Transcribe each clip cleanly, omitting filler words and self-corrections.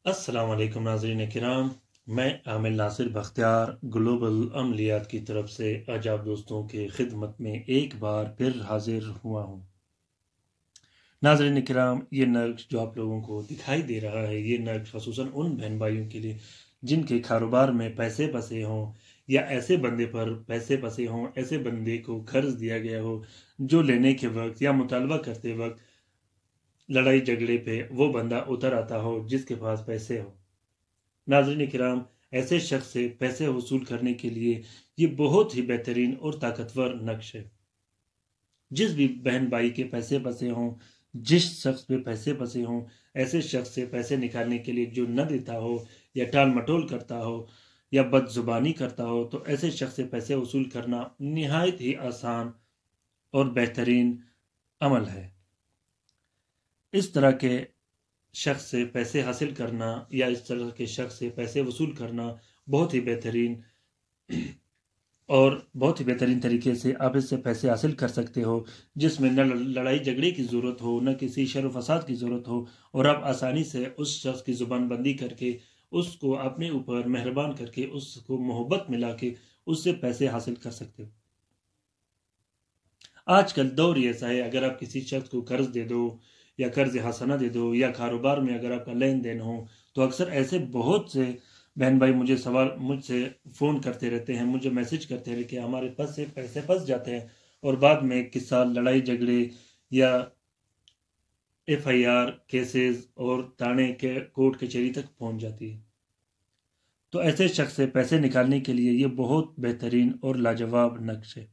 अस्सलाम वालेकुम नाज़रीन किराम, मैं आमिर नासिर बख्तियार ग्लोबल अमलियात की तरफ से आज आप दोस्तों के खिदमत में एक बार फिर हाजिर हुआ हूँ। नाज़रीन किराम, ये नक्श जो आप लोगों को दिखाई दे रहा है, ये नक्श खसूसन उन बहन भाइयों के लिए जिनके कारोबार में पैसे फंसे हों या ऐसे बंदे पर पैसे फंसे हों, ऐसे बंदे को कर्ज दिया गया हो जो लेने के वक्त या मुतालबा करते वक्त लड़ाई झगड़े पे वो बंदा उतर आता हो जिसके पास पैसे हो। नाज़रीन किराम, ऐसे शख्स से पैसे वसूल करने के लिए ये बहुत ही बेहतरीन और ताकतवर नक्श है। जिस भी बहन भाई के पैसे फंसे हों, जिस शख्स पे पैसे फंसे हों, ऐसे शख्स से पैसे निकालने के लिए जो न देता हो या टाल मटोल करता हो या बदजुबानी करता हो, तो ऐसे शख्स से पैसे वसूल करना निहायत ही आसान और बेहतरीन अमल है। इस तरह के शख्स से पैसे हासिल करना या इस तरह के शख्स से पैसे वसूल करना बहुत ही बेहतरीन और बहुत ही बेहतरीन तरीके से आप इससे पैसे हासिल कर सकते हो, जिसमें न लड़ाई झगड़े की ज़रूरत हो, न किसी शर फसाद की ज़रूरत हो, और आप आसानी से उस शख्स की ज़ुबान बंदी करके उसको अपने ऊपर मेहरबान करके उसको मोहब्बत मिला के उससे पैसे हासिल कर सकते हो। आजकल दौर ही ऐसा है, अगर आप किसी शख्स को कर्ज दे दो या कर्ज हसना दे दो या कारोबार में अगर आपका लेन देन हो, तो अक्सर ऐसे बहुत से बहन भाई मुझसे फ़ोन करते रहते हैं, मुझे मैसेज करते रहते हैं कि हमारे पास से पैसे फंस जाते हैं और बाद में किस्सा लड़ाई झगड़े या FIR केसेस और थाने के कोर्ट कचहरी तक पहुंच जाती है। तो ऐसे शख्स से पैसे निकालने के लिए ये बहुत बेहतरीन और लाजवाब नक्श है।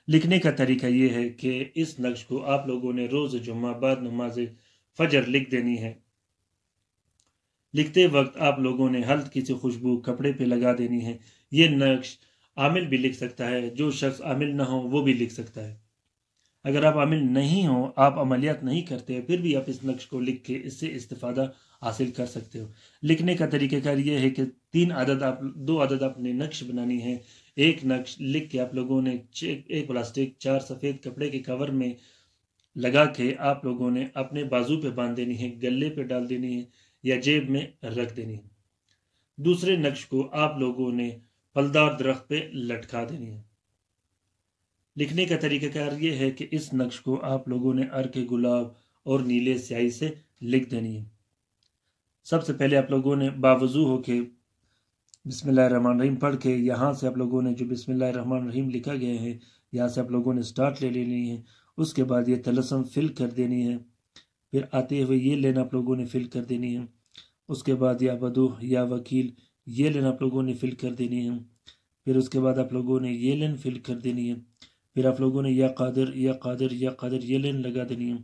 लिखने का तरीका ये है कि इस नक्श को आप लोगों ने रोज़ जुम्मा बाद नमाज फजर लिख देनी है। लिखते वक्त आप लोगों ने हल्की सी खुशबू कपड़े पे लगा देनी है। ये नक्श आमिल भी लिख सकता है, जो शख्स आमिल ना हो वो भी लिख सकता है। अगर आप आमिल नहीं हो, आप अमलियात नहीं करते, फिर भी आप इस नक्श को लिख के इससे इस्तिफादा हासिल कर सकते हो। लिखने का तरीक़ाकार ये है कि दो आदद आपने नक्श बनानी है। एक नक्श लिख के आप लोगों ने एक प्लास्टिक 4 सफ़ेद कपड़े के कवर में लगा के आप लोगों ने अपने बाजू पे बांध देनी है, गले पे डाल देनी है या जेब में रख देनी है। दूसरे नक्श को आप लोगों ने फलदार दरख्त पे लटका देनी है। लिखने का तरीक़ाकार ये है कि इस नक्श को आप लोगों ने अर्क गुलाब और नीले स्याही से लिख देनी है। सबसे पहले आप लोगों ने बावजू होके बिस्मिल्लाहिर्रहमानिर्रहीम पढ़ के यहाँ से आप लोगों ने जो बिस्मिल्लाहिर्रहमानिर्रहीम लिखा गया है, यहाँ से आप लोगों ने स्टार्ट ले लेनी है। उसके बाद ये तलस्सुम फिल कर देनी है, फिर आते हुए ये लेन आप लोगों ने फिल कर देनी है। उसके बाद या बदू या वकील ये लेन आप लोगों ने फिल कर देनी है। फिर उसके बाद आप लोगों ने ये लेन फिल कर देनी है। फिर आप लोगों ने या कादिर या कादिर या कादिर ये लेन लगा देनी है।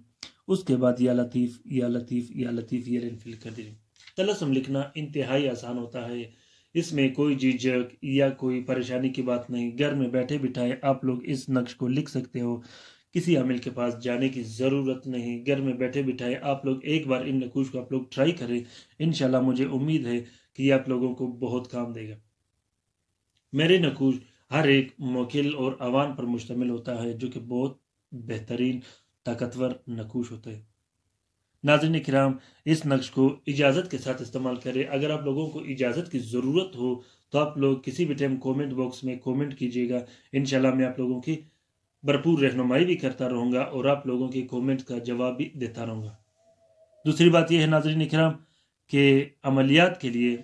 उसके बाद या लतीफ़ या लतीफ़ या लतीफ़ ये लेन फिल कर देनी है। तलस्सुम लिखना इंतहाई आसान होता है, इसमें कोई झिझक या कोई परेशानी की बात नहीं। घर में बैठे बिठाए आप लोग इस नक्श को लिख सकते हो, किसी आमिल के पास जाने की ज़रूरत नहीं। घर में बैठे बिठाए आप लोग एक बार इन नकूश को आप लोग ट्राई करें, इंशाल्लाह मुझे उम्मीद है कि ये आप लोगों को बहुत काम देगा। मेरे नकूश हर एक मोकिल और अवान पर मुश्तमिल होता है, जो कि बहुत बेहतरीन ताकतवर नकूश होता है। नाज़रीन किराम, इस नक्श को इजाज़त के साथ इस्तेमाल करें। अगर आप लोगों को इजाज़त की ज़रूरत हो तो आप लोग किसी भी टाइम कमेंट बॉक्स में कमेंट कीजिएगा। इंशाल्लाह मैं आप लोगों की भरपूर रहनुमाई भी करता रहूँगा और आप लोगों के कमेंट का जवाब भी देता रहूँगा। दूसरी बात यह है नाज़रीन किराम कि अमलियात के लिए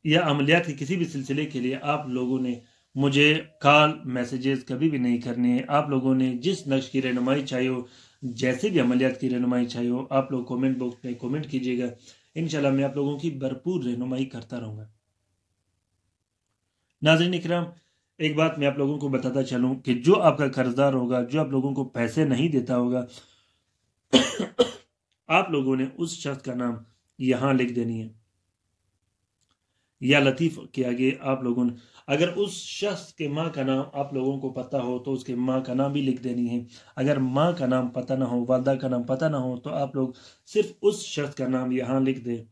या अमलियात के किसी भी सिलसिले के लिए आप लोगों ने मुझे कॉल मैसेजेस कभी भी नहीं करने हैं। आप लोगों ने जिस नक्श की रहनुमाई चाहिए हो, जैसे भी अमलियात की रहनुमाई चाहिए हो, आप लोग कमेंट बॉक्स में कमेंट कीजिएगा। इंशाल्लाह मैं आप लोगों की भरपूर रहनुमाई करता रहूँगा। नाज़रीन इकराम, एक बात मैं आप लोगों को बताता चलूँ कि जो आपका कर्जदार होगा, जो आप लोगों को पैसे नहीं देता होगा, आप लोगों ने उस शख्स का नाम यहाँ लिख देनी है। या लतीफ़ के आगे आप लोगों ने, अगर उस शख्स के माँ का नाम आप लोगों को पता हो तो उसके माँ का नाम भी लिख देनी है। अगर माँ का नाम पता ना हो, वालदा का नाम पता ना हो, तो आप लोग सिर्फ उस शख्स का नाम यहाँ लिख दें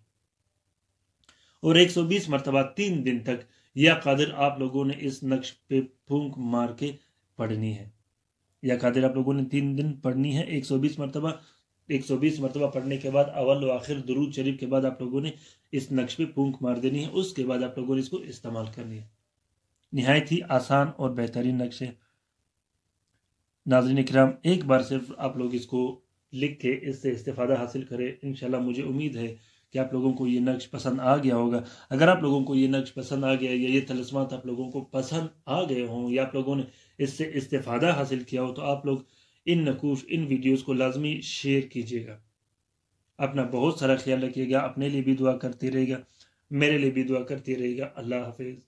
और 120 मरतबा 3 दिन तक या कादिर आप लोगों ने इस नक्श पे फूंक मार के पढ़नी है। या कादिर आप लोगों ने 3 दिन पढ़नी है 120 मरतबा 120 مرتبہ پڑھنے کے بعد اول و آخر درود شریف کے بعد آپ لوگوں نے اس نقش پہ پونک مار دینی ہے، اس کے بعد آپ لوگوں نے اس کو استعمال کرنی ہے۔ نہایت ہی آسان اور بہترین نقش ہے۔ ناظرین اکرام، ایک بار صرف آپ لوگ اس کو لکھ کے اس سے استفادہ حاصل کریں، انشاءاللہ مجھے امید ہے کہ آپ لوگوں کو یہ نقش پسند آ گیا ہوگا۔ اگر آپ لوگوں کو یہ نقش پسند آ گیا یا یہ طلسمات آپ لوگوں کو پسند آ گئے ہوں یا آپ لوگوں نے اس سے استفادہ حاصل کیا ہو تو آپ لوگ ان نقوش، ان ویڈیوز کو لازمی شیئر کیجیے گا۔ اپنا بہت سارا خیال رکھیے گا، اپنے لیے بھی دعا کرتے رہے گا، میرے لیے بھی دعا کرتے رہے گا۔ اللہ حافظ۔